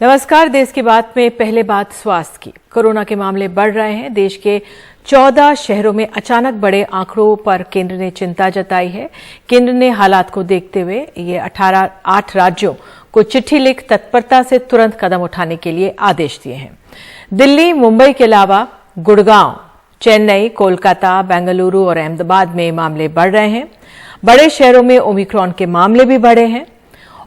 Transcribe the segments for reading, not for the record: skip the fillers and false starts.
नमस्कार। देश की बात में पहले बात स्वास्थ्य की। कोरोना के मामले बढ़ रहे हैं। देश के 14 शहरों में अचानक बड़े आंकड़ों पर केंद्र ने चिंता जताई है। केंद्र ने हालात को देखते हुए ये 8 राज्यों को चिट्ठी लिख तत्परता से तुरंत कदम उठाने के लिए आदेश दिए हैं। दिल्ली, मुंबई के अलावा गुड़गांव, चेन्नई, कोलकाता, बेंगलुरु और अहमदाबाद में मामले बढ़ रहे हैं। बड़े शहरों में ओमिक्रॉन के मामले भी बढ़े हैं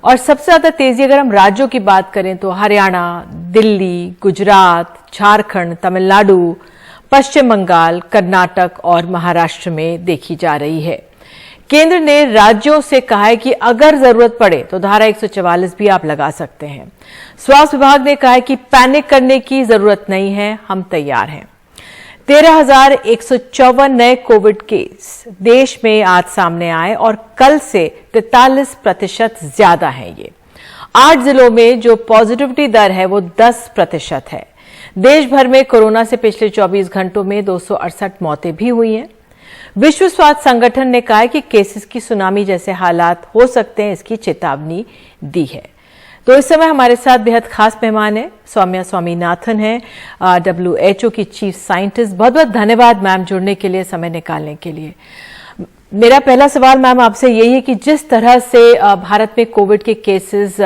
और सबसे ज्यादा तेजी अगर हम राज्यों की बात करें तो हरियाणा, दिल्ली, गुजरात, झारखंड, तमिलनाडु, पश्चिम बंगाल, कर्नाटक और महाराष्ट्र में देखी जा रही है। केंद्र ने राज्यों से कहा है कि अगर जरूरत पड़े तो धारा 144 भी आप लगा सकते हैं। स्वास्थ्य विभाग ने कहा है कि पैनिक करने की जरूरत नहीं है, हम तैयार हैं। 13,154 नए कोविड केस देश में आज सामने आए और कल से 43% ज्यादा है। ये 8 जिलों में जो पॉजिटिविटी दर है वो 10% है। देश भर में कोरोना से पिछले 24 घंटों में 268 मौतें भी हुई हैं। विश्व स्वास्थ्य संगठन ने कहा है कि केसेस की सुनामी जैसे हालात हो सकते हैं, इसकी चेतावनी दी है। तो इस समय हमारे साथ बेहद खास मेहमान है, सौम्या स्वामीनाथन है, WHO की चीफ साइंटिस्ट। बहुत बहुत धन्यवाद मैम जुड़ने के लिए, समय निकालने के लिए। मेरा पहला सवाल मैम आपसे यही है कि जिस तरह से भारत में कोविड के केसेस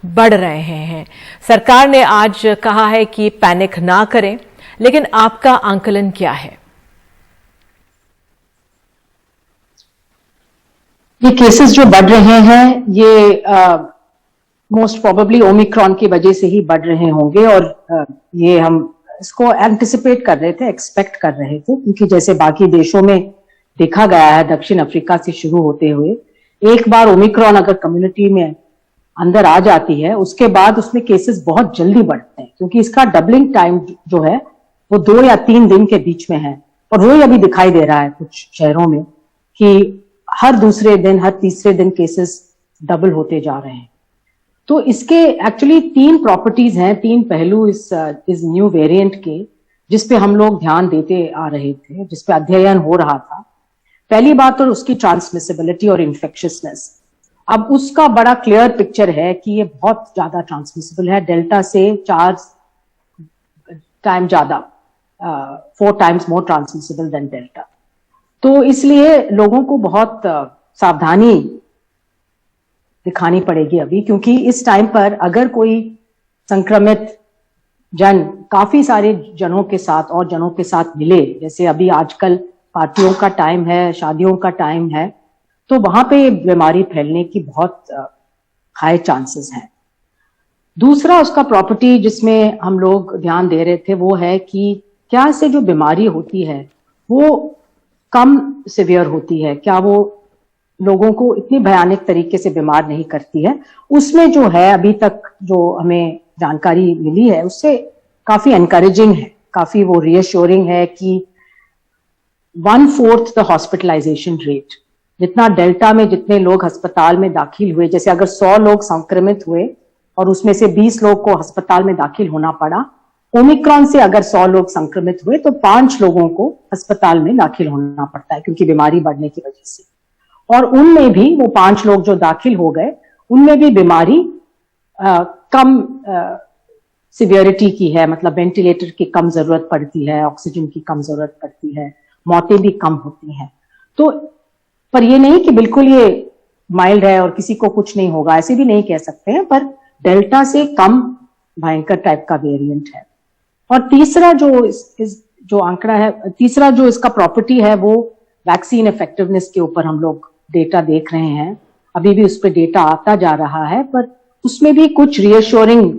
बढ़ रहे हैं, सरकार ने आज कहा है कि पैनिक ना करें, लेकिन आपका आंकलन क्या है? ये केसेस जो बढ़ रहे हैं ये मोस्ट प्रोबेबली ओमिक्रॉन की वजह से ही बढ़ रहे होंगे और ये हम इसको एंटिसिपेट कर रहे थे, एक्सपेक्ट कर रहे थे, क्योंकि जैसे बाकी देशों में देखा गया है, दक्षिण अफ्रीका से शुरू होते हुए एक बार ओमिक्रॉन अगर कम्युनिटी में अंदर आ जाती है उसके बाद उसमें केसेस बहुत जल्दी बढ़ते हैं, क्योंकि इसका डबलिंग टाइम जो है वो 2 या 3 दिन के बीच में है। और वही अभी दिखाई दे रहा है कुछ शहरों में कि हर दूसरे दिन, हर तीसरे दिन केसेस डबल होते जा रहे हैं। तो इसके एक्चुअली 3 प्रॉपर्टीज हैं, 3 पहलू इस न्यू वेरिएंट के, जिसपे हम लोग ध्यान देते आ रहे थे, जिसपे अध्ययन हो रहा था। पहली बात तो उसकी ट्रांसमिसिबिलिटी और इन्फेक्शियसनेस। अब उसका बड़ा क्लियर पिक्चर है कि ये बहुत ज्यादा ट्रांसमिसिबल है, डेल्टा से 4 टाइम ज्यादा, 4 times more transmissible than delta. तो इसलिए लोगों को बहुत सावधानी दिखानी पड़ेगी अभी, क्योंकि इस टाइम पर अगर कोई संक्रमित जन काफी सारे जनों के साथ और जनों के साथ मिले, जैसे अभी आजकल पार्टियों का टाइम है, शादियों का टाइम है, तो वहां पे बीमारी फैलने की बहुत हाई चांसेस हैं। दूसरा उसका प्रॉपर्टी जिसमें हम लोग ध्यान दे रहे थे वो है कि क्या से जो बीमारी होती है वो कम सिवियर होती है, क्या वो लोगों को इतनी भयानक तरीके से बीमार नहीं करती है। उसमें जो है अभी तक जो हमें जानकारी मिली है उससे काफी एनकरेजिंग है, काफी वो रियश्योरिंग है कि 1/4 द हॉस्पिटलाइजेशन रेट, जितना डेल्टा में जितने लोग अस्पताल में दाखिल हुए, जैसे अगर 100 लोग संक्रमित हुए और उसमें से 20 लोग को अस्पताल में दाखिल होना पड़ा, ओमिक्रॉन से अगर 100 लोग संक्रमित हुए तो 5 लोगों को अस्पताल में दाखिल होना पड़ता है, क्योंकि बीमारी बढ़ने की वजह से। और उनमें भी वो 5 लोग जो दाखिल हो गए उनमें भी बीमारी कम सिवियरिटी की है, मतलब वेंटिलेटर की कम जरूरत पड़ती है, ऑक्सीजन की कम जरूरत पड़ती है, मौतें भी कम होती हैं। तो पर ये नहीं कि बिल्कुल ये माइल्ड है और किसी को कुछ नहीं होगा, ऐसे भी नहीं कह सकते हैं, पर डेल्टा से कम भयंकर टाइप का वेरिएंट है। और तीसरा जो आंकड़ा है, तीसरा जो इसका प्रॉपर्टी है वो वैक्सीन इफेक्टिवनेस के ऊपर हम लोग डेटा देख रहे हैं। अभी भी उस पर डेटा आता जा रहा है, पर उसमें भी कुछ रियश्योरिंग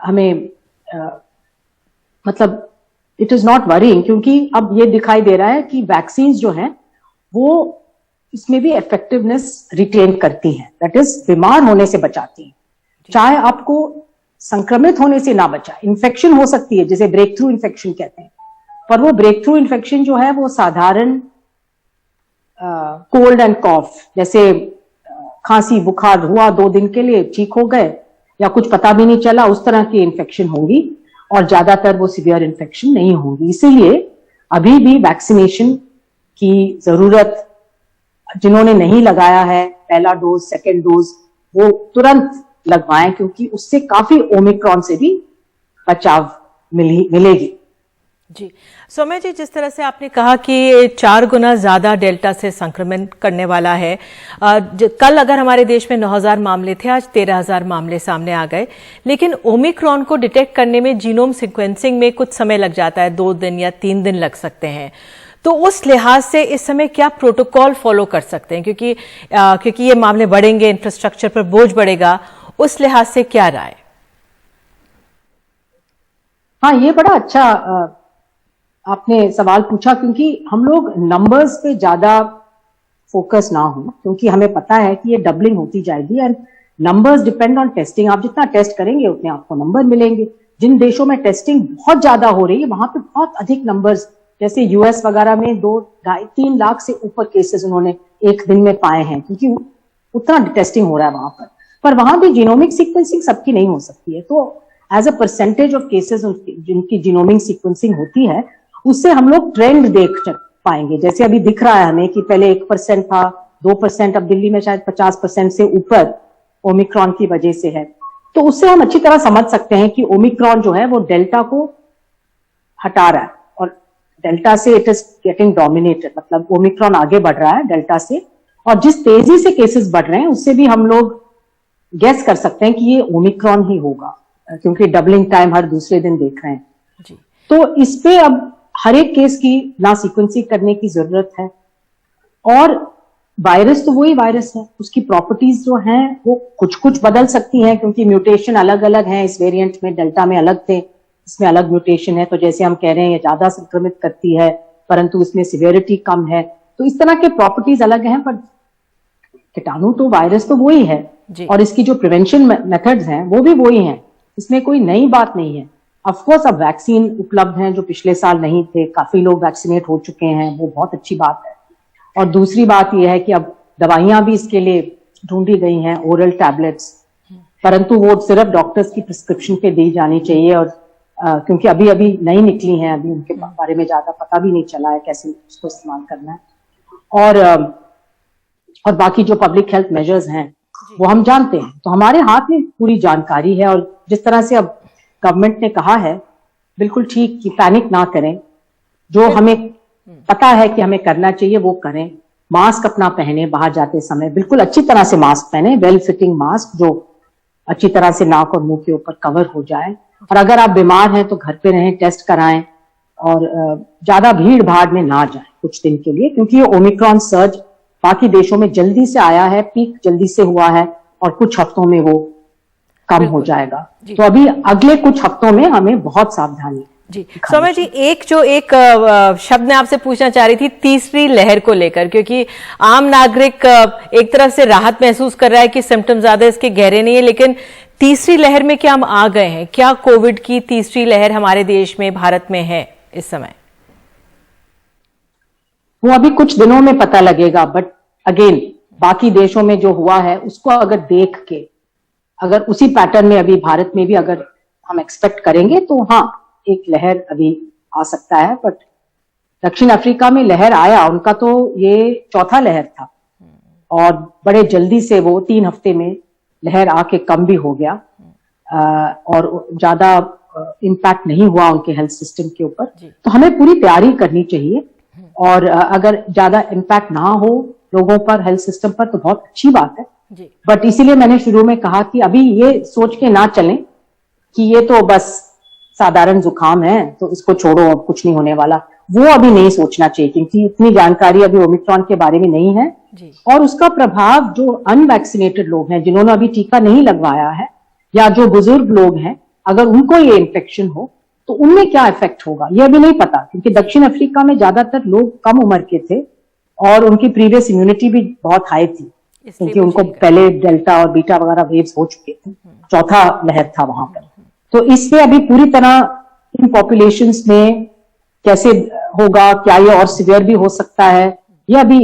हमें मतलब इट इज नॉट वरीइंग, क्योंकि अब ये दिखाई दे रहा है कि वैक्सीन जो है वो इसमें भी इफेक्टिवनेस रिटेन करती हैं, दैट इज बीमार होने से बचाती हैं, चाहे आपको संक्रमित होने से ना बचाए। इन्फेक्शन हो सकती है, जिसे ब्रेक थ्रू इन्फेक्शन कहते हैं, पर वो ब्रेक थ्रू इन्फेक्शन जो है वो साधारण कोल्ड एंड कॉफ, जैसे खांसी बुखार हुआ 2 दिन के लिए, ठीक हो गए या कुछ पता भी नहीं चला, उस तरह की इन्फेक्शन होगी और ज्यादातर वो सीवियर इन्फेक्शन नहीं होगी। इसीलिए अभी भी वैक्सीनेशन की जरूरत, जिन्होंने नहीं लगाया है पहला डोज, सेकेंड डोज, वो तुरंत लगवाएं, क्योंकि उससे काफी ओमिक्रॉन से भी बचाव मिलेगी। जी सौम्या जी, जिस तरह से आपने कहा कि 4 गुना ज्यादा डेल्टा से संक्रमण करने वाला है, कल अगर हमारे देश में 9,000 मामले थे, आज 13,000 मामले सामने आ गए, लेकिन ओमिक्रॉन को डिटेक्ट करने में जीनोम सीक्वेंसिंग में कुछ समय लग जाता है, 2 दिन या 3 दिन लग सकते हैं। तो उस लिहाज से इस समय क्या प्रोटोकॉल फॉलो कर सकते हैं, क्योंकि ये मामले बढ़ेंगे, इंफ्रास्ट्रक्चर पर बोझ बढ़ेगा, उस लिहाज से क्या राय? हाँ, ये बड़ा अच्छा आपने सवाल पूछा, क्योंकि हम लोग नंबर्स पे ज्यादा फोकस ना हो, क्योंकि हमें पता है कि ये डबलिंग होती जाएगी and numbers depend on testing. आप जितना टेस्ट करेंगे उतने आपको नंबर मिलेंगे। जिन देशों में टेस्टिंग बहुत ज्यादा हो रही है वहां पे बहुत अधिक नंबर्स, जैसे यूएस वगैरह में 2-2.5-3 लाख से ऊपर केसेस उन्होंने एक दिन में पाए हैं, क्योंकि उतना टेस्टिंग हो रहा है वहां पर वहां भी जीनोमिक सीक्वेंसिंग सबकी नहीं हो सकती है। तो as a percentage of cases जिनकी जीनोमिक सीक्वेंसिंग होती है, उससे हम लोग ट्रेंड देख पाएंगे। जैसे अभी दिख रहा है हमें कि पहले 1% था, 2%, अब दिल्ली में शायद 50% से ऊपर ओमिक्रॉन की वजह से है। तो उससे हम अच्छी तरह समझ सकते हैं कि ओमिक्रॉन जो है वो डेल्टा को हटा रहा है और डेल्टा से इट इज गेटिंग डोमिनेटेड, मतलब ओमिक्रॉन आगे बढ़ रहा है डेल्टा से, और जिस तेजी से केसेस बढ़ रहे हैं उससे भी हम लोग गेस कर सकते हैं कि ये ओमिक्रॉन ही होगा, क्योंकि डबलिंग टाइम हर दूसरे दिन देख रहे हैं जी। तो इस पे अब हर एक केस की ना सीक्वेंसिंग करने की जरूरत है, और वायरस तो वही वायरस है, उसकी प्रॉपर्टीज जो हैं वो कुछ कुछ बदल सकती हैं, क्योंकि म्यूटेशन अलग अलग हैं। इस वेरिएंट में डेल्टा में अलग थे, इसमें अलग म्यूटेशन है। तो जैसे हम कह रहे हैं ये ज्यादा संक्रमित करती है, परंतु इसमें सिवियरिटी कम है। तो इस तरह के प्रॉपर्टीज अलग हैं, पर कीटाणु तो वायरस तो वही है और इसकी जो प्रिवेंशन मेथड्स हैं वो भी वही हैं। इसमें कोई नई बात नहीं है। ऑफकोर्स अब वैक्सीन उपलब्ध हैं जो पिछले साल नहीं थे, काफी लोग वैक्सीनेट हो चुके हैं, वो बहुत अच्छी बात है। और दूसरी बात यह है कि अब दवाइयां भी इसके लिए ढूंढी गई हैं, ओरल टैबलेट्स, परंतु वो सिर्फ डॉक्टर्स की प्रिस्क्रिप्शन पे दी जानी चाहिए। और क्योंकि अभी अभी नई निकली हैं, अभी उनके बारे में ज्यादा पता भी नहीं चला है कैसे उसको इस्तेमाल करना है। और बाकी जो पब्लिक हेल्थ मेजर्स हैं वो हम जानते हैं। तो हमारे हाथ में पूरी जानकारी है, और जिस तरह से अब गवर्नमेंट ने कहा है बिल्कुल ठीक कि पैनिक ना करें, जो हमें पता है कि हमें करना चाहिए वो करें। मास्क अपना पहने, बाहर जाते समय बिल्कुल अच्छी तरह से मास्क पहने, वेल फिटिंग मास्क जो अच्छी तरह से नाक और मुंह के ऊपर कवर हो जाए। और अगर आप बीमार हैं तो घर पे रहें, टेस्ट कराएं, और ज्यादा भीड़ भाड़ में ना जाएं कुछ दिन के लिए, क्योंकि ये ओमिक्रॉन सर्ज बाकी देशों में जल्दी से आया है, पीक जल्दी से हुआ है, और कुछ हफ्तों में वो कम हो जाएगा। तो अभी अगले कुछ हफ्तों में हमें बहुत सावधानी जी। सौम्या जी, एक शब्द मैं आपसे पूछना चाह रही थी तीसरी लहर को लेकर, क्योंकि आम नागरिक एक तरफ से राहत महसूस कर रहा है कि सिम्टम्स ज्यादा इसके गहरे नहीं है, लेकिन तीसरी लहर में क्या हम आ गए हैं? क्या कोविड की तीसरी लहर हमारे देश में, भारत में है इस समय? वो अभी कुछ दिनों में पता लगेगा, बट अगेन बाकी देशों में जो हुआ है उसको अगर देख के, अगर उसी पैटर्न में अभी भारत में भी अगर हम एक्सपेक्ट करेंगे तो हाँ, एक लहर अभी आ सकता है। बट दक्षिण अफ्रीका में लहर आया, उनका तो ये चौथा लहर था, और बड़े जल्दी से वो 3 हफ्ते में लहर आके कम भी हो गया, और ज्यादा इम्पैक्ट नहीं हुआ उनके हेल्थ सिस्टम के ऊपर। तो हमें पूरी तैयारी करनी चाहिए, और अगर ज्यादा इम्पैक्ट ना हो लोगों पर, हेल्थ सिस्टम पर, तो बहुत अच्छी बात है। बट इसीलिए मैंने शुरू में कहा कि अभी ये सोच के ना चलें कि ये तो बस साधारण जुकाम है तो इसको छोड़ो, अब कुछ नहीं होने वाला। वो अभी नहीं सोचना चाहिए, क्योंकि इतनी जानकारी अभी ओमिक्रॉन के बारे में नहीं है जी। और उसका प्रभाव जो अनवैक्सीनेटेड लोग हैं, जिन्होंने अभी टीका नहीं लगवाया है, या जो बुजुर्ग लोग हैं, अगर उनको ये इन्फेक्शन हो तो उनमें क्या इफेक्ट होगा ये अभी नहीं पता, क्योंकि दक्षिण अफ्रीका में ज्यादातर लोग कम उम्र के थे और उनकी प्रीवियस इम्यूनिटी भी बहुत हाई थी, क्योंकि उनको पहले डेल्टा और बीटा वगैरह वेव्स हो चुके थे, चौथा लहर था वहां पर। तो इससे अभी पूरी तरह इन पॉपुलेशंस में कैसे होगा, क्या ये और सिवियर भी हो सकता है, ये अभी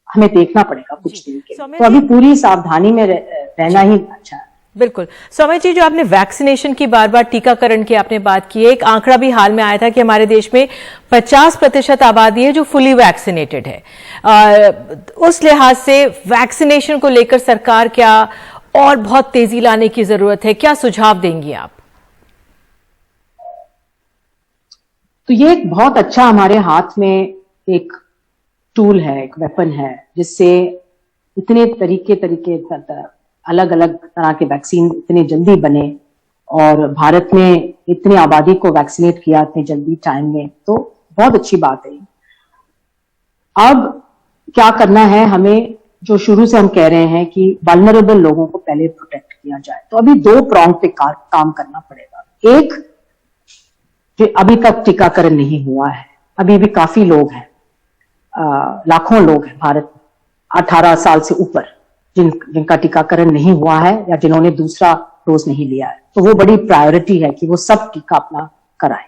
हमें देखना पड़ेगा कुछ दिन के। तो अभी पूरी सावधानी में रहना ही अच्छा है। बिल्कुल। सौम्या जी, जो आपने वैक्सीनेशन की, बार बार टीकाकरण की आपने बात की है, एक आंकड़ा भी हाल में आया था कि हमारे देश में 50% आबादी है जो फुली वैक्सीनेटेड है। उस लिहाज से वैक्सीनेशन को लेकर सरकार क्या और बहुत तेजी लाने की जरूरत है, क्या सुझाव देंगी आप? तो ये एक बहुत अच्छा हमारे हाथ में एक टूल है, एक वेपन है, जिससे इतने तरीके अलग अलग तरह के वैक्सीन इतने जल्दी बने और भारत में इतनी आबादी को वैक्सीनेट किया इतने जल्दी टाइम में, तो बहुत अच्छी बात है। अब क्या करना है हमें, जो शुरू से हम कह रहे हैं कि वल्नरेबल लोगों को पहले प्रोटेक्ट किया जाए, तो अभी 2 प्रॉन्ग पे काम करना पड़ेगा। एक, जो अभी तक टीकाकरण नहीं हुआ है, अभी भी काफी लोग हैं, लाखों लोग हैं भारत में 18 साल से ऊपर जिनका टीकाकरण नहीं हुआ है या जिन्होंने दूसरा डोज नहीं लिया है, तो वो बड़ी प्रायोरिटी है कि वो सब टीका अपना कराएं।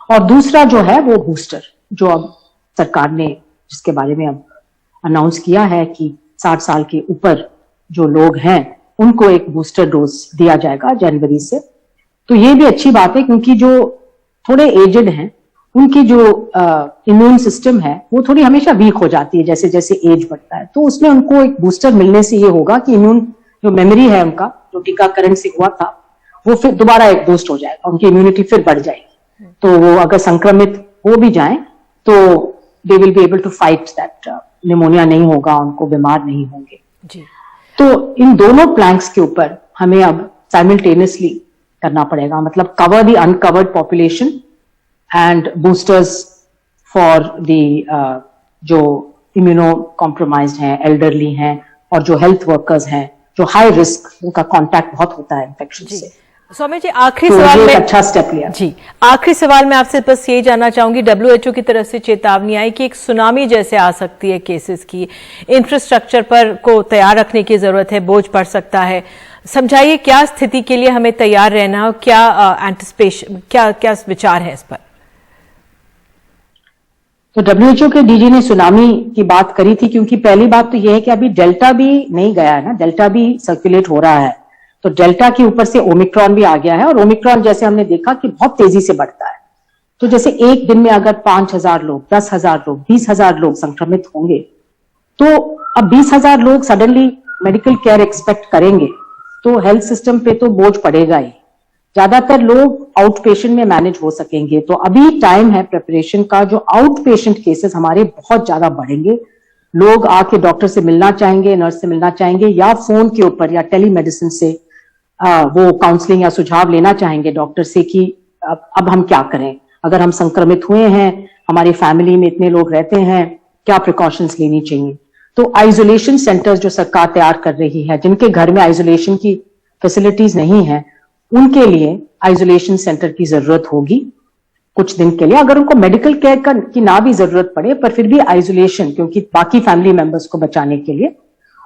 और दूसरा जो है वो बूस्टर, जो अब सरकार ने जिसके बारे में अब अनाउंस किया है कि 60 साल के ऊपर जो लोग हैं उनको एक बूस्टर डोज दिया जाएगा जनवरी से। तो ये भी अच्छी बात है, क्योंकि जो थोड़े एजेड हैं उनकी जो इम्यून सिस्टम है वो थोड़ी हमेशा वीक हो जाती है जैसे जैसे एज बढ़ता है, तो उसमें उनको एक बूस्टर मिलने से ये होगा कि इम्यून जो मेमोरी है उनका, जो टीकाकरण से हुआ था, वो फिर दोबारा एक बूस्ट हो जाएगा, उनकी इम्यूनिटी फिर बढ़ जाएगी। तो वो अगर संक्रमित हो भी जाएं तो they will be able to fight that, pneumonia नहीं होगा, उनको बीमार नहीं होंगे जी। तो इन दोनों प्लैंक्स के ऊपर हमें अब साइमल्टेनियसली करना पड़ेगा, मतलब cover the uncovered population and boosters for the जो इम्यूनो कॉम्प्रोमाइज्ड हैं, एल्डरली हैं और जो हेल्थ वर्कर्स हैं, जो हाई रिस्क, उनका कांटेक्ट बहुत होता है इन्फेक्शन से। सौम्या जी, आखिरी तो सवाल में अच्छा स्टेप लिया जी, आखिरी सवाल में आपसे बस यही जानना चाहूंगी, WHO की तरफ से चेतावनी आई कि एक सुनामी जैसे आ सकती है केसेस की, इंफ्रास्ट्रक्चर पर को तैयार रखने की जरूरत है, बोझ पड़ सकता है। समझाइए क्या स्थिति के लिए हमें तैयार रहना और क्या एंटिसिपेशन, क्या विचार है इस पर? तो WHO के डीजी ने सुनामी की बात करी थी, क्योंकि पहली बात तो यह है कि अभी डेल्टा भी नहीं गया है ना, डेल्टा भी सर्कुलेट हो रहा है, तो डेल्टा के ऊपर से ओमिक्रॉन भी आ गया है और ओमिक्रॉन जैसे हमने देखा कि बहुत तेजी से बढ़ता है। तो जैसे एक दिन में अगर 5,000 लोग, 10,000 लोग, 20,000 लोग संक्रमित होंगे, तो अब 20,000 लोग सडनली मेडिकल केयर एक्सपेक्ट करेंगे तो हेल्थ सिस्टम पे तो बोझ पड़ेगा ही। ज्यादातर लोग आउट पेशेंट में मैनेज हो सकेंगे, तो अभी टाइम है प्रिपरेशन का। जो आउट पेशेंट केसेस हमारे बहुत ज्यादा बढ़ेंगे, लोग आके डॉक्टर से मिलना चाहेंगे, नर्स से मिलना चाहेंगे, या फोन के ऊपर या टेलीमेडिसिन से वो काउंसलिंग या सुझाव लेना चाहेंगे डॉक्टर से कि अब हम क्या करें, अगर हम संक्रमित हुए हैं, हमारी फैमिली में इतने लोग रहते हैं, क्या प्रिकॉशंस लेनी चाहिए। तो आइसोलेशन सेंटर्स जो सरकार तैयार कर रही है, जिनके घर में आइसोलेशन की फैसिलिटीज नहीं है, उनके लिए आइसोलेशन सेंटर की जरूरत होगी कुछ दिन के लिए, अगर उनको मेडिकल केयर की ना भी जरूरत पड़े, पर फिर भी आइसोलेशन, क्योंकि बाकी फैमिली मेंबर्स को बचाने के लिए।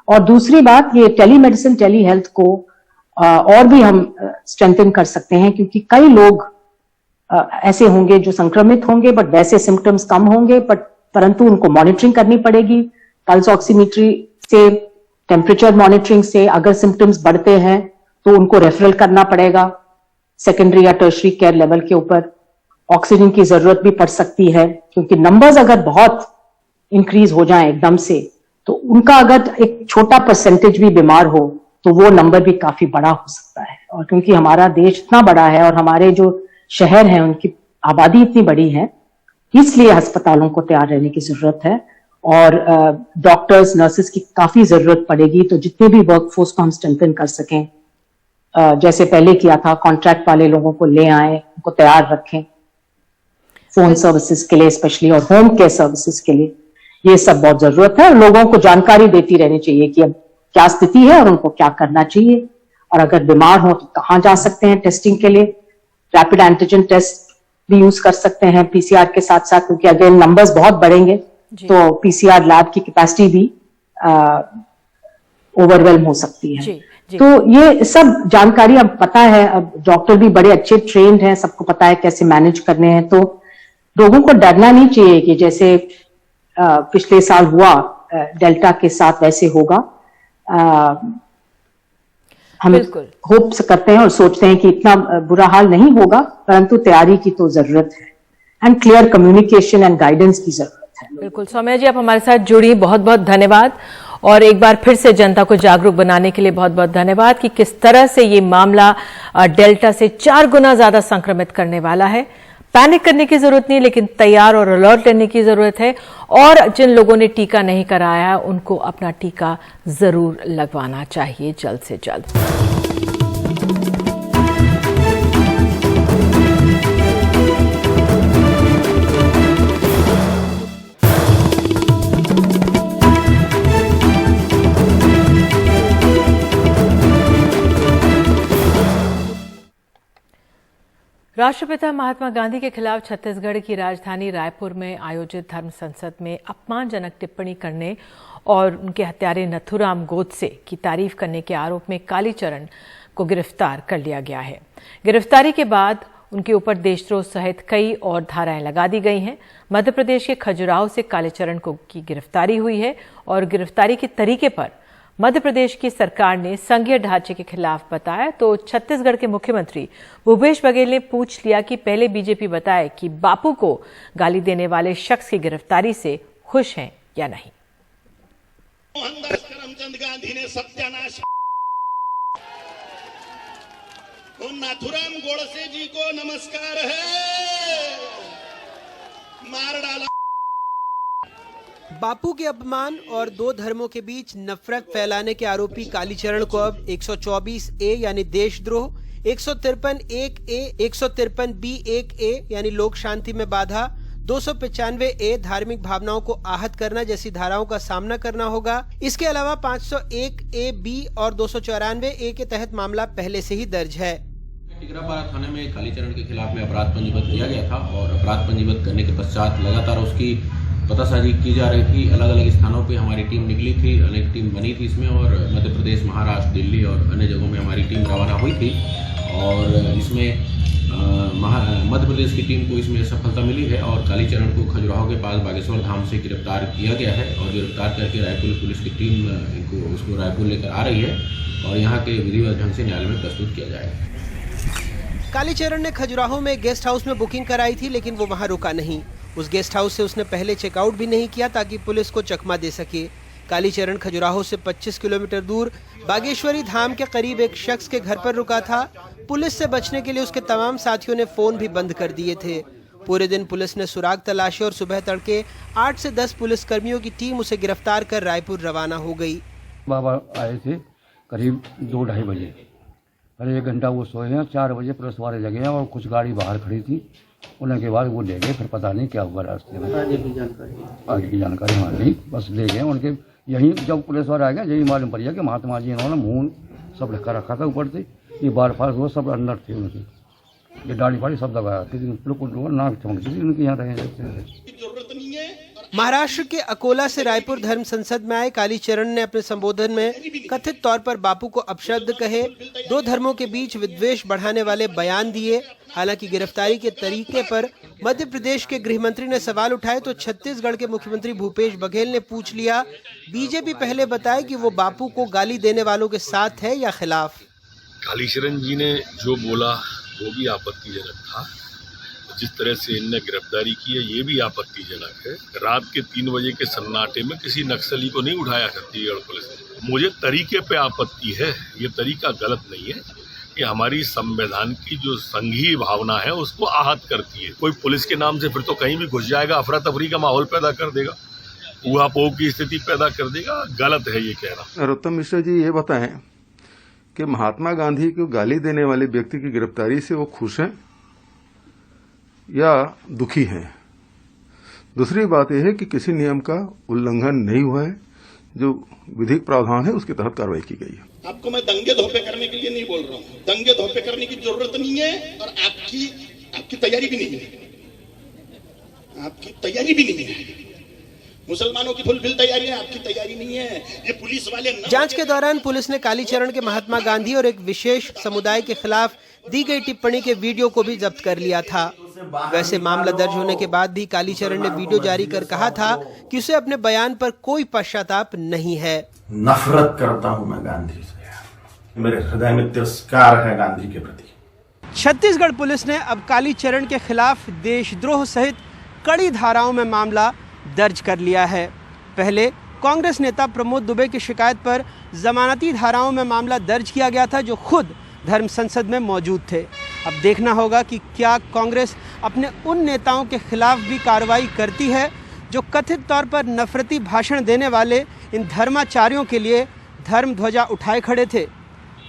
और दूसरी बात, ये टेलीमेडिसिन, टेली हेल्थ को और भी हम स्ट्रेंथन कर सकते हैं, क्योंकि कई लोग ऐसे होंगे जो संक्रमित होंगे बट वैसे सिम्टम्स कम होंगे, परंतु उनको मॉनिटरिंग करनी पड़ेगी, पल्स ऑक्सीमीट्री से, टेम्परेचर मॉनिटरिंग से। अगर सिम्टम्स बढ़ते हैं तो उनको रेफरल करना पड़ेगा सेकेंडरी या टर्शरी केयर लेवल के ऊपर। ऑक्सीजन की जरूरत भी पड़ सकती है, क्योंकि नंबर्स अगर बहुत इंक्रीज हो जाएं एकदम से, तो उनका अगर एक छोटा परसेंटेज भी बीमार हो तो वो नंबर भी काफी बड़ा हो सकता है। और क्योंकि हमारा देश इतना बड़ा है और हमारे जो शहर हैं उनकी आबादी इतनी बड़ी है, इसलिए अस्पतालों को तैयार रहने की जरूरत है और डॉक्टर्स, नर्सेस की काफी जरूरत पड़ेगी। तो जितने भी वर्कफोर्स को हम स्ट्रेंथन कर सकें, जैसे पहले किया था, कॉन्ट्रैक्ट वाले लोगों को ले आए, उनको तैयार रखें फोन सर्विसेज के लिए स्पेशली, और होम केयर सर्विसेज के लिए, ये सब बहुत जरूरत है। और लोगों को जानकारी देती रहनी चाहिए कि अब क्या स्थिति है और उनको क्या करना चाहिए, और अगर बीमार हो तो कहाँ जा सकते हैं टेस्टिंग के लिए। रैपिड एंटीजन टेस्ट भी यूज कर सकते हैं पीसीआर के साथ साथ, क्योंकि अगर नंबर्स बहुत बढ़ेंगे तो पीसीआर लैब की कैपेसिटी भी ओवरवेलम हो सकती है। जी। तो ये सब जानकारी अब पता है, अब डॉक्टर भी बड़े अच्छे ट्रेन्ड हैं, सबको पता है कैसे मैनेज करने हैं। तो लोगों को डरना नहीं चाहिए कि जैसे पिछले साल हुआ डेल्टा के साथ वैसे होगा। हम होप करते हैं और सोचते हैं कि इतना बुरा हाल नहीं होगा, परंतु तैयारी की तो जरूरत है and clear communication and guidance की जरूरत है। बिल्कुल सौम्या जी, आप हमारे साथ जुड़ी, बहुत बहुत धन्यवाद। और एक बार फिर से जनता को जागरूक बनाने के लिए बहुत बहुत धन्यवाद कि किस तरह से ये मामला डेल्टा से 4 गुना ज्यादा संक्रमित करने वाला है। पैनिक करने की जरूरत नहीं, लेकिन तैयार और अलर्ट रहने की जरूरत है। और जिन लोगों ने टीका नहीं कराया है उनको अपना टीका जरूर लगवाना चाहिए जल्द से जल्द। राष्ट्रपिता महात्मा गांधी के खिलाफ छत्तीसगढ़ की राजधानी रायपुर में आयोजित धर्म संसद में अपमानजनक टिप्पणी करने और उनके हत्यारे नथुराम गोडसे की तारीफ करने के आरोप में कालीचरण को गिरफ्तार कर लिया गया है। गिरफ्तारी के बाद उनके ऊपर देशद्रोह सहित कई और धाराएं लगा दी गई हैं। मध्य प्रदेश के खजुराहो से कालीचरण की गिरफ्तारी हुई है और गिरफ्तारी के तरीके पर मध्य प्रदेश की सरकार ने संघीय ढांचे के खिलाफ बताया तो छत्तीसगढ़ के मुख्यमंत्री भूपेश बघेल ने पूछ लिया कि पहले बीजेपी बताए कि बापू को गाली देने वाले शख्स की गिरफ्तारी से खुश हैं या नहीं। मोहनदास करमचंद गांधी ने सत्यानाश तो नाथुराम गोडसे जी को नमस्कार है, मार डाला। बापू के अपमान और 2 धर्मों के बीच नफरत फैलाने के आरोपी कालीचरण को अब 124A यानी देशद्रोह, 153(1)A, 153(B)(1)A यानी लोक शांति में बाधा, 295A धार्मिक भावनाओं को आहत करना जैसी धाराओं का सामना करना होगा। इसके अलावा 501A(B) और 294A के तहत मामला पहले से ही दर्ज है। टिकरापारा थाने में कालीचरण के खिलाफ में अपराध पंजीबद्ध किया गया था और अपराध पंजीबद्ध करने के पश्चात लगातार उसकी पतासाजी की जा रही थी। अलग अलग स्थानों पे हमारी टीम निकली थी, अनेक टीम बनी थी इसमें और मध्य प्रदेश, महाराष्ट्र, दिल्ली और अन्य जगहों में हमारी टीम रवाना हुई थी और इसमें मध्य प्रदेश की टीम को इसमें सफलता मिली है और कालीचरण को खजुराहो के पास बागेश्वर धाम से गिरफ्तार किया गया है और गिरफ्तार करके रायपुर पुलिस की टीम उसको रायपुर लेकर आ रही है और यहाँ के विधिवत ढंग से न्यायालय में प्रस्तुत किया जाएगा। कालीचरण ने खजुराहो में गेस्ट हाउस में बुकिंग कराई थी, लेकिन वो वहाँ रुका नहीं। उस गेस्ट हाउस से उसने पहले चेकआउट भी नहीं किया ताकि पुलिस को चकमा दे सके। कालीचरण खजुराहो से 25 किलोमीटर दूर बागेश्वरी धाम के करीब एक शख्स के घर पर रुका था। पुलिस से बचने के लिए उसके तमाम साथियों ने फोन भी बंद कर दिए थे। पूरे दिन पुलिस ने सुराग तलाशी और सुबह तड़के 8 से 10 पुलिस कर्मियों की टीम उसे गिरफ्तार कर रायपुर रवाना हो गई। बाबा आए थे करीब 2-2:30 बजे, अरे 1 घंटा वो सोए हैं। 4 बजे पुलिस वाले लगे हैं और कुछ गाड़ी बाहर खड़ी थी, उनके बाद वो ले गए। फिर पता नहीं क्या हुआ रास्ते में, आगे की जानकारी हमारी नहीं, बस ले गए उनके। यहीं जब पुलिस वाले आ गए यही मालूम पड़ गया कि महात्मा जी इन्होंने मुंह सब ढका रखा था ऊपर से, ये बार फार वो सब अंदर थे उनकी, ये दाढ़ी फाड़ी सब दबाया थी, बिल्कुल नाक चमकती थी उनके यहाँ रहे। महाराष्ट्र के अकोला से रायपुर धर्म संसद में आए कालीचरण ने अपने संबोधन में कथित तौर पर बापू को अपशब्द कहे, 2 धर्मों के बीच विद्वेष बढ़ाने वाले बयान दिए। हालांकि गिरफ्तारी के तरीके पर मध्य प्रदेश के गृह मंत्री ने सवाल उठाए तो छत्तीसगढ़ के मुख्यमंत्री भूपेश बघेल ने पूछ लिया, बीजेपी पहले बताए कि वो बापू को गाली देने वालों के साथ है या खिलाफ। कालीचरण जी ने जो बोला वो भी आपत्तिजनक था, जिस तरह से इनने गिरफ्तारी की है ये भी आपत्तिजनक है। रात के 3 बजे के सन्नाटे में किसी नक्सली को नहीं उठाया छत्तीसगढ़ पुलिस ने। मुझे तरीके पे आपत्ति है, ये तरीका गलत नहीं है, ये हमारी संविधान की जो संघीय भावना है उसको आहत करती है। कोई पुलिस के नाम से फिर तो कहीं भी घुस जाएगा, अफरा तफरी का माहौल पैदा कर देगा, ऊहापोह की स्थिति पैदा कर देगा। गलत है ये कहना। नरोत्तम मिश्र जी ये बताएं कि महात्मा गांधी को गाली देने वाले व्यक्ति की गिरफ्तारी से वो खुश हैं या दुखी हैं। दूसरी बात यह है कि किसी नियम का उल्लंघन नहीं हुआ है, जो विधिक प्रावधान है उसके तहत कार्रवाई की गई है। आपको मैं दंगे धोपे करने के लिए नहीं बोल रहा हूँ, दंगे धोपे करने की जरूरत नहीं है और आपकी तैयारी भी नहीं है, आपकी तैयारी भी नहीं है। मुसलमानों की फुलफिल तैयारी है, आपकी तैयारी नहीं है। ये पुलिस वाले जांच के दौरान पुलिस ने कालीचरण के महात्मा गांधी और एक विशेष समुदाय के खिलाफ दी गई टिप्पणी के वीडियो को भी जब्त कर लिया था। वैसे मामला दर्ज होने के बाद भी कालीचरण ने वीडियो जारी कर कहा था कि उसे अपने बयान पर कोई पश्चाताप नहीं है। नफरत करता हूं मैं गांधी से, मेरे हृदय में तिरस्कार है गांधी के प्रति। छत्तीसगढ़ पुलिस ने अब कालीचरण के खिलाफ देशद्रोह सहित कड़ी धाराओं में मामला दर्ज कर लिया है। पहले कांग्रेस नेता प्रमोद दुबे की शिकायत पर जमानती धाराओं में मामला दर्ज किया गया था, जो खुद धर्म संसद में मौजूद थे। अब देखना होगा कि क्या कांग्रेस अपने उन नेताओं के खिलाफ भी कार्रवाई करती है जो कथित तौर पर नफरती भाषण देने वाले इन धर्माचार्यों के लिए धर्म ध्वजा उठाए खड़े थे।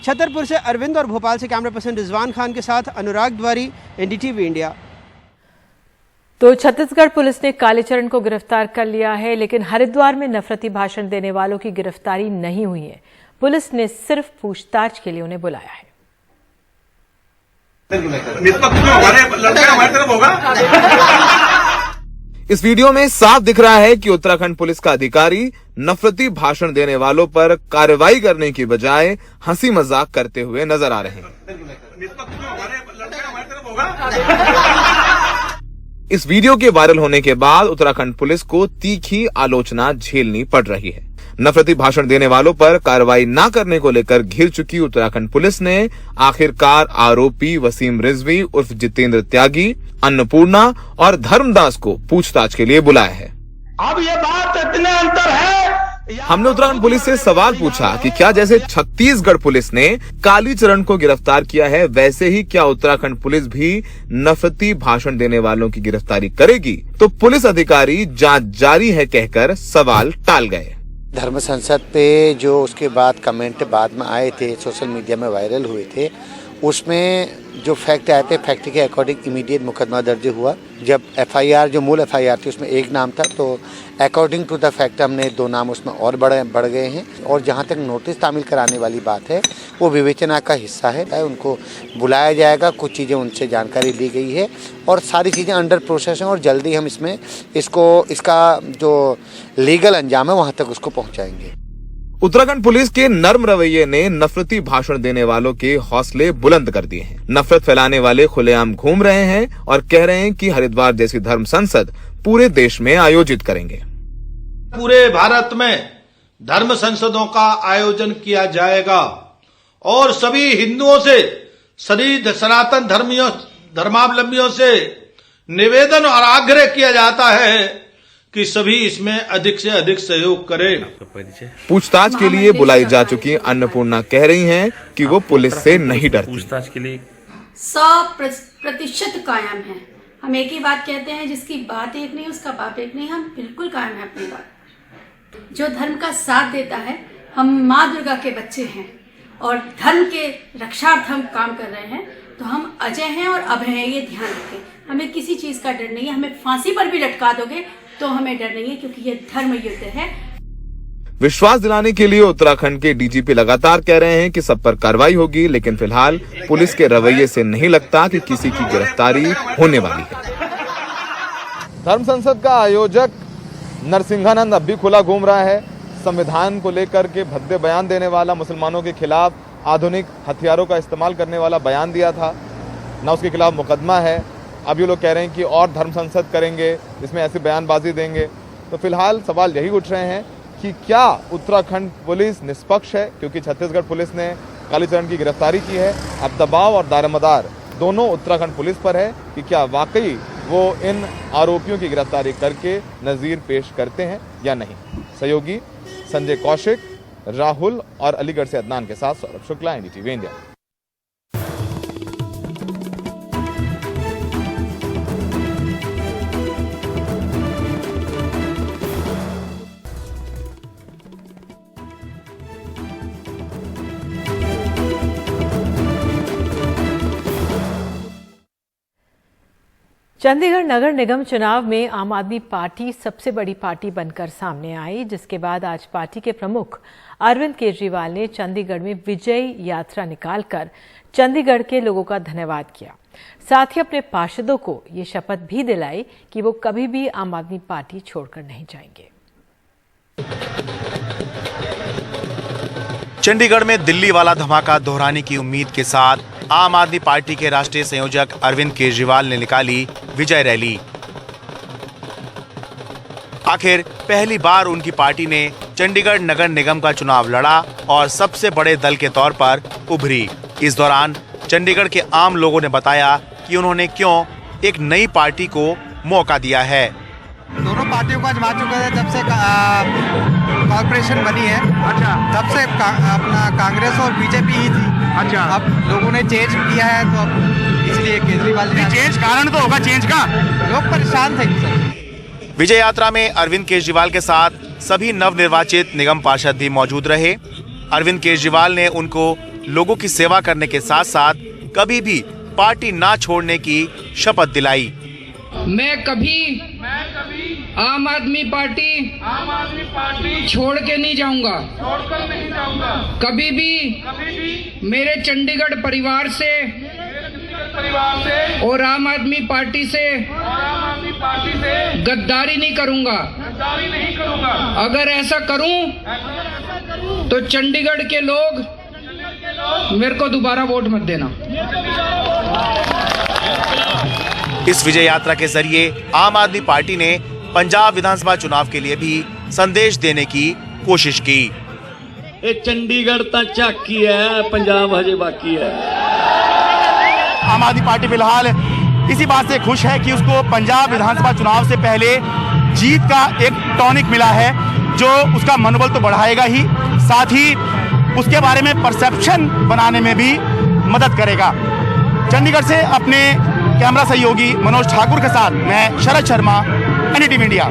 छतरपुर से अरविंद और भोपाल से कैमरा पर्सन रिजवान खान के साथ अनुराग द्वारी, एनडीटीवी इंडिया। तो छत्तीसगढ़ पुलिस ने कालीचरण को गिरफ्तार कर लिया है, लेकिन हरिद्वार में नफरती भाषण देने वालों की गिरफ्तारी नहीं हुई है। पुलिस ने सिर्फ पूछताछ के लिए उन्हें बुलाया है। इस वीडियो में साफ दिख रहा है कि उत्तराखंड पुलिस का अधिकारी नफरती भाषण देने वालों पर कार्रवाई करने की बजाय हंसी मजाक करते हुए नजर आ रहे हैं। इस वीडियो के वायरल होने के बाद उत्तराखंड पुलिस को तीखी आलोचना झेलनी पड़ रही है। नफरती भाषण देने वालों पर कार्रवाई न करने को लेकर घिर चुकी उत्तराखंड पुलिस ने आखिरकार आरोपी वसीम रिजवी उर्फ जितेंद्र त्यागी, अन्नपूर्णा और धर्मदास को पूछताछ के लिए बुलाया है। अब ये बात इतने अंतर है। हमने उत्तराखंड पुलिस से सवाल पूछा कि क्या जैसे छत्तीसगढ़ पुलिस ने कालीचरण को गिरफ्तार किया है, वैसे ही क्या उत्तराखंड पुलिस भी नफरती भाषण देने वालों की गिरफ्तारी करेगी? तो पुलिस अधिकारी जांच जारी है कहकर सवाल टाल गए। धर्म संसद पे जो उसके बाद कमेंट बाद में आए थे, सोशल मीडिया में वायरल हुए थे, उसमें जो फैक्ट आए थे, फैक्ट के अकॉर्डिंग इमीडिएट मुकदमा दर्ज हुआ। जब एफआईआर जो मूल एफआईआर थी उसमें एक नाम था, तो अकॉर्डिंग टू द फैक्ट हमने 2 नाम उसमें और बढ़ गए हैं। और जहां तक नोटिस तामील कराने वाली बात है, वो विवेचना का हिस्सा है। उनको बुलाया जाएगा, कुछ चीज़ें उनसे जानकारी ली गई है और सारी चीज़ें अंडर प्रोसेस हैं और जल्दी हम इसका जो लीगल अंजाम है वहाँ तक उसको पहुँचाएंगे। उत्तराखंड पुलिस के नर्म रवैये ने नफरती भाषण देने वालों के हौसले बुलंद कर दिए हैं। नफरत फैलाने वाले खुलेआम घूम रहे हैं और कह रहे हैं कि हरिद्वार जैसी धर्म संसद पूरे देश में आयोजित करेंगे। पूरे भारत में धर्म संसदों का आयोजन किया जाएगा और सभी हिंदुओं से, सभी सनातन धर्मावलंबियों से निवेदन और आग्रह किया जाता है कि सभी इसमें अधिक से अधिक सहयोग करें। पूछताछ के लिए बुलाई जा चुकी अन्नपूर्णा कह रही हैं कि वो पुलिस से नहीं डरती। पूछताछ के लिए 100% कायम है। हम एक ही बात कहते हैं, जिसकी बात एक नहीं उसका बाप एक नहीं। हम बिल्कुल कायम है अपनी बात। जो धर्म का साथ देता है, हम माँ दुर्गा के बच्चे हैं और धर्म के रक्षार्थ हम काम कर रहे हैं, तो हम अजय हैं और अभय हैं, ये ध्यान रखें। हमें किसी चीज का डर नहीं है। हमें फांसी पर भी लटका दोगे तो हमें डर नहीं है, क्योंकि ये धर्म युद्ध है। विश्वास दिलाने के लिए उत्तराखंड के डीजीपी लगातार कह रहे हैं कि सब पर कार्रवाई होगी, लेकिन फिलहाल पुलिस के रवैये से नहीं लगता कि किसी की गिरफ्तारी होने वाली है। धर्म संसद का आयोजक नरसिंहानंद अब भी खुला घूम रहा है। संविधान को लेकर के भद्दे बयान देने वाला, मुसलमानों के खिलाफ आधुनिक हथियारों का इस्तेमाल करने वाला बयान दिया था, न उसके खिलाफ मुकदमा है। अब ये लोग कह रहे हैं कि और धर्म संसद करेंगे जिसमें ऐसी बयानबाजी देंगे। तो फिलहाल सवाल यही उठ रहे हैं कि क्या उत्तराखंड पुलिस निष्पक्ष है, क्योंकि छत्तीसगढ़ पुलिस ने कालीचरण की गिरफ्तारी की है। अब दबाव और दारोमदार दोनों उत्तराखंड पुलिस पर है कि क्या वाकई वो इन आरोपियों की गिरफ्तारी करके नज़ीर पेश करते हैं या नहीं। सहयोगी संजय कौशिक, राहुल और अलीगढ़ से अदनान के साथ सौरभ शुक्ला, एनडीटीवी इंडिया। चंडीगढ़ नगर निगम चुनाव में आम आदमी पार्टी सबसे बड़ी पार्टी बनकर सामने आई, जिसके बाद आज पार्टी के प्रमुख अरविंद केजरीवाल ने चंडीगढ़ में विजय यात्रा निकालकर चंडीगढ़ के लोगों का धन्यवाद किया। साथ ही अपने पार्षदों को ये शपथ भी दिलाई कि वो कभी भी आम आदमी पार्टी छोड़कर नहीं जाएंगे। चंडीगढ़ में दिल्ली वाला धमाका दोहराने की उम्मीद के साथ आम आदमी पार्टी के राष्ट्रीय संयोजक अरविंद केजरीवाल ने निकाली विजय रैली। आखिर पहली बार उनकी पार्टी ने चंडीगढ़ नगर निगम का चुनाव लड़ा और सबसे बड़े दल के तौर पर उभरी। इस दौरान चंडीगढ़ के आम लोगों ने बताया कि उन्होंने क्यों एक नई पार्टी को मौका दिया है। दोनों पार्टियों को आजमा चुके थे जब से कॉर्पोरेशन बनी है। अच्छा। तब से अपना कांग्रेस और बीजेपी ही थी। अच्छा। अब लोगों ने चेंज किया है तो अब इसलिए केजरीवाल ने चेंज कारण तो होगा चेंज का, लोग परेशान थे सर। विजय यात्रा में अरविंद केजरीवाल के साथ सभी नवनिर्वाचित निगम पार्षद भी मौजूद रहे। अरविंद केजरीवाल ने उनको लोगों की सेवा करने के साथ साथ कभी भी पार्टी ना छोड़ने की शपथ दिलाई। मैं कभी आम आदमी पार्टी छोड़ के नहीं जाऊंगा, कभी भी मेरे चंडीगढ़ परिवार से और आम आदमी पार्टी से गद्दारी नहीं करूंगा। अगर ऐसा करूं तो चंडीगढ़ के लोग मेरे को दोबारा वोट मत देना। इस विजय यात्रा के जरिए आम आदमी पार्टी ने पंजाब विधानसभा चुनाव के लिए भी संदेश देने की कोशिश की। चंडीगढ़ तक झाकी है, पंजाब हजे बाकी है। आम आदमी पार्टी फिलहाल इसी बात से खुश है कि उसको पंजाब विधानसभा चुनाव से पहले जीत का एक टॉनिक मिला है, जो उसका मनोबल तो बढ़ाएगा ही, साथ ही उसके बारे में परसेप्शन बनाने में भी मदद करेगा। चंडीगढ़ से अपने कैमरा सहयोगी मनोज ठाकुर के साथ मैं शरद शर्मा, एनडीटीवी इंडिया।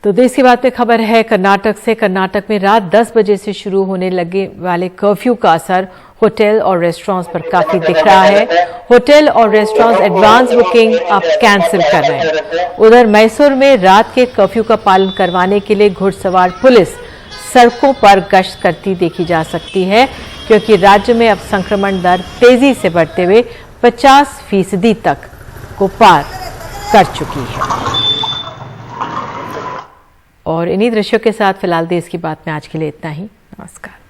तो देश की बात में खबर है कर्नाटक से। कर्नाटक में रात 10 बजे से शुरू होने लगे वाले कर्फ्यू का असर होटल और रेस्टोरेंट्स पर काफी दिख रहा है। होटल और रेस्टोरेंट्स एडवांस बुकिंग अब कैंसिल कर रहे हैं। उधर मैसूर में रात के कर्फ्यू का पालन करवाने के लिए घुड़सवार पुलिस सड़कों पर गश्त करती देखी जा सकती है, क्योंकि राज्य में अब संक्रमण दर तेजी से बढ़ते हुए 50% तक को पार कर चुकी है। और इन्हीं दृश्यों के साथ फिलहाल देश की बात में आज के लिए इतना ही। नमस्कार।